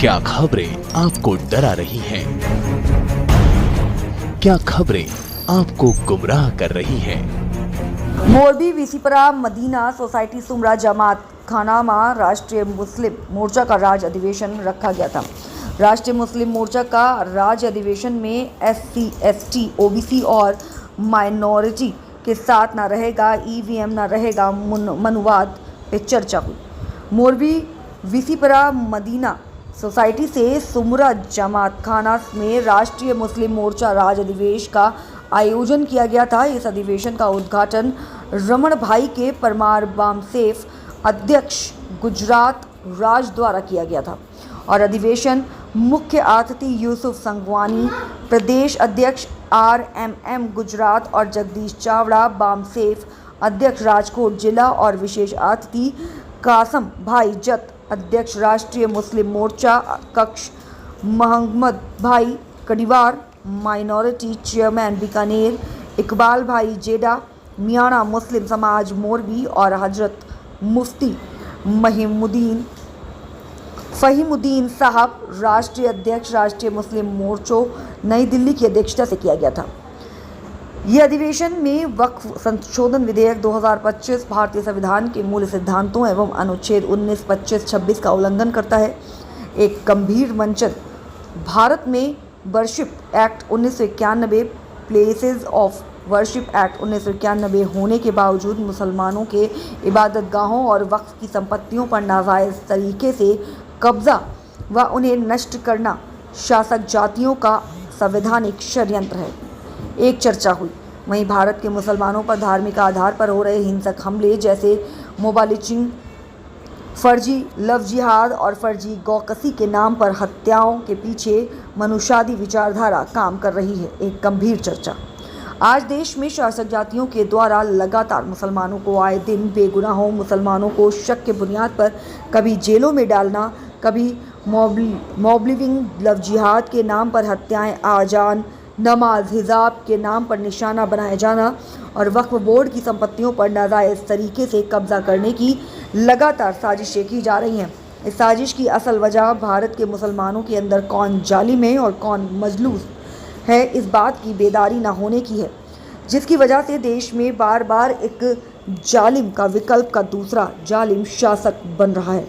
क्या खबरें आपको डरा रही हैं? क्या खबरें आपको गुमराह कर रही हैं? मोरबी वीसीपरा मदीना सोसाइटी सुमरा जमात खाना में राष्ट्रीय मुस्लिम मोर्चा का राज्य अधिवेशन रखा गया था। राष्ट्रीय मुस्लिम मोर्चा का राज्य अधिवेशन में SC, ST, OBC और माइनॉरिटी के साथ ना रहेगा EVM ना रहेगा मनुवाद पे चर्चा हुई। मोरबी वीसीपरा मदीना सोसाइटी से सुमरा जमात खाना में राष्ट्रीय मुस्लिम मोर्चा राज्य अधिवेशन का आयोजन किया गया था। इस अधिवेशन का उद्घाटन रमण भाई के परमार बामसेफ अध्यक्ष गुजरात राज द्वारा किया गया था और अधिवेशन मुख्य अतिथि यूसुफ संगवानी, प्रदेश अध्यक्ष RMM गुजरात और जगदीश चावड़ा बामसेफ अध्यक्ष राजकोट जिला और विशेष अतिथि कासम भाई जत अध्यक्ष राष्ट्रीय मुस्लिम मोर्चा कक्ष, मोहम्मद भाई कड़ीवार माइनॉरिटी चेयरमैन बीकानेर, इकबाल भाई जेडा मियाणा मुस्लिम समाज मोरबी और हजरत मुफ्ती फहीमुद्दीन साहब राष्ट्रीय अध्यक्ष राष्ट्रीय मुस्लिम मोर्चो नई दिल्ली की अध्यक्षता से किया गया था। ये अधिवेशन में वक्फ संशोधन विधेयक 2025 भारतीय संविधान के मूल सिद्धांतों एवं अनुच्छेद 19, 25, 26 का उल्लंघन करता है। एक गंभीर मंचन भारत में worship act 1991, places of worship act 1991 होने के बावजूद मुसलमानों के इबादत गाहों और वक्फ की संपत्तियों पर नाजायज़ तरीके से कब्जा व उन्हें नष्ट करना शासक जातियों का संवैधानिक षड्यंत्र है। एक चर्चा हुई। वहीं भारत के मुसलमानों पर धार्मिक आधार पर हो रहे हिंसक हमले जैसे मोबालिचिंग, फर्जी लव जिहाद और फर्जी गौकसी के नाम पर हत्याओं के पीछे मनुवादी विचारधारा काम कर रही है। एक गंभीर चर्चा। आज देश में शासक जातियों के द्वारा लगातार मुसलमानों को आए दिन बेगुनाहों मुसलमानों को शक के बुनियाद पर कभी जेलों में डालना, कभी मॉब लिविंग, लव जिहाद के नाम पर हत्याएं, आजान, नमाज, हिजाब के नाम पर निशाना बनाया जाना और वक्फ बोर्ड की संपत्तियों पर नाजायज़ तरीके से कब्जा करने की लगातार साजिशें की जा रही हैं। इस साजिश की असल वजह भारत के मुसलमानों के अंदर कौन जालिम है और कौन मजलूम है, इस बात की बेदारी न होने की है, जिसकी वजह से देश में बार बार एक जालिम का विकल्प का दूसरा जालिम शासक बन रहा है।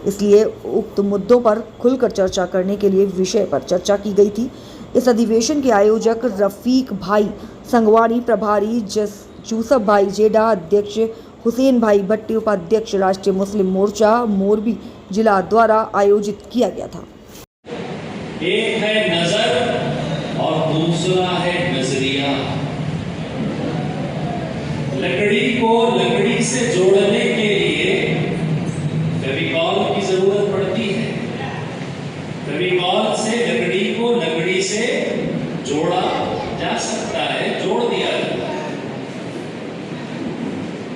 इसलिए उक्त मुद्दों पर खुलकर चर्चा करने के लिए विषय पर चर्चा की गई थी। इस अधिवेशन के आयोजक रफ़ीक भाई संगवानी, प्रभारी यूसुफ भाई जेडा, अध्यक्ष हुसैन भाई भट्टी, उपाध्यक्ष राष्ट्रीय मुस्लिम मोर्चा मोरबी जिला द्वारा आयोजित किया गया था। एक है नजर और दूसरा है नजरिया। लकड़ी को लकड़ी से जोड़ने के लिए फेविकॉल की जरूरत पड़ती है। फेविकॉल से लकड़ी को लकड़ी से जोड़ा जा सकता है, जोड़ दिया जाता है।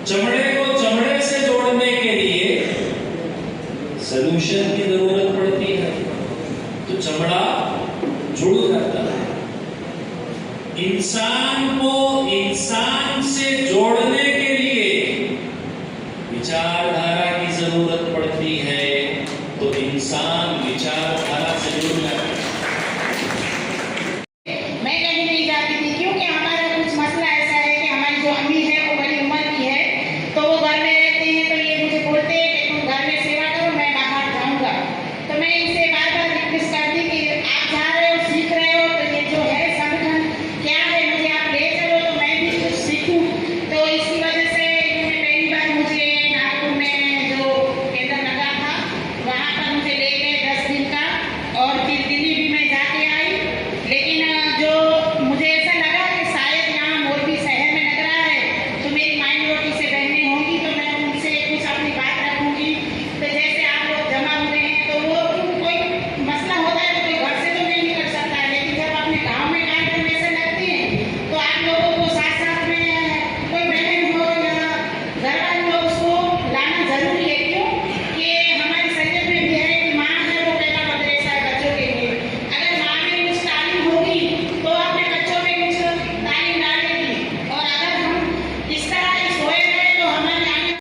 चमड़े को चमड़े से जोड़ने के लिए सॉल्यूशन की जरूरत पड़ती है, तो चमड़ा जुड़ जाता है। इंसान को इंसान से जोड़ने के लिए विचारधारा की जरूरत पड़ती है, तो इंसान विचारधारा से जुड़ जाता है।